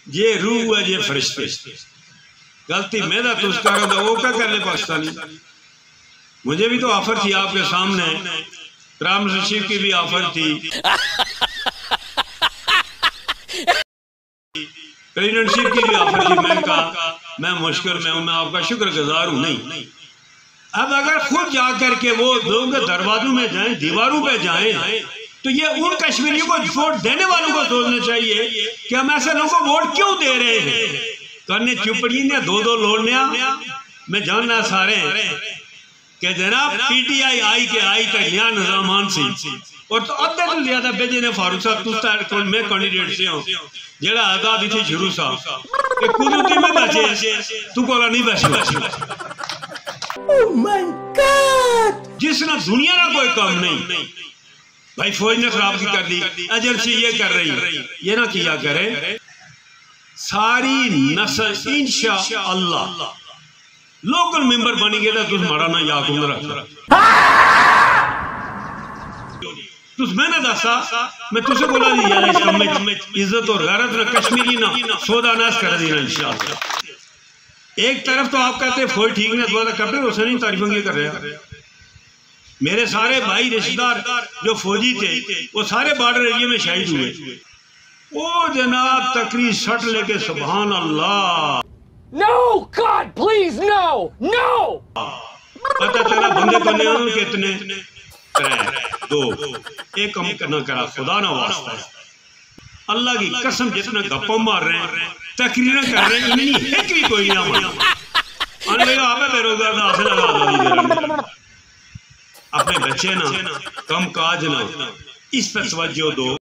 ये रूह है, ये फरिश्ते। गलती मेरा तो उसका वो क्या कर ले पाकिस्तानी। मुझे भी तो ऑफर थी आपके सामने, राम रशीद की भी ऑफर थी, प्रेसिडेंटशिप की भी ऑफर थी। मैंने कहा मैं मुश्किल में हूं, मैं आपका शुक्रगुजार हूं। नहीं, अब अगर खुद जाकर के वो लोगों के दरवाजों में जाएं, दीवारों पे जाएं, तो ये उन कश्मीरियों को वोट देने वालों को सोचना चाहिए कि हम ऐसे लोगों को वोट क्यों दे रहे हैं। करने चुपड़ी ने दो लोड़ने मैं जानना सारे कि जनाब पीटीआई आई के आई तक यहाँ निजामान सी और तो अद्धे तो ज्यादा बेजे ने फारूक साहब तुस्ता मैं कैंडिडेट से हूं जेड़ा आजादी थी शुरू सा कि कुदरती में बचे तू कोला नहीं बच। Oh my God! जिसने दुनिया ना कोई काम नहीं भाई, फौज ने खराब की कर दी, एजेंसी ये कर रही, ये ना किया करे। सारी नस्ल इंशाअल्लाह लोकल मेंबर बनी गए तो माड़ा ना याद रख तुस मैंने दसा मैं तुझे बोला यार इस कम में इज्जत और गैरत ना कश्मीरी ना सौदा नाश कर देना इंशाअल्लाह। एक तरफ तो आप कहते हैं फौज ठीक नहीं, दोबारा कैप्टन हुसैन तारीफों की कर रहे हैं। मेरे सारे भाई रिश्तेदार जो फौजी थे वो सारे बॉर्डर एरिया में शहीद हुए। ओ जनाब तकरीर शट लेके सुभान अल्लाह। No, God, please, no, no! पता चला बंदे बने कितने, 2 एक कम करना करा खुदा ना वास्ता। अल्लाह की कसम जितने गप्पा मार रहे हैं, तकरीरें कर रहे हैं, इन्हीं एक भी कोई ना माना। आप बेरोजगार हासिल लगा अपने बच्चे ना कम काज ना, इस पर तवज्जो दो।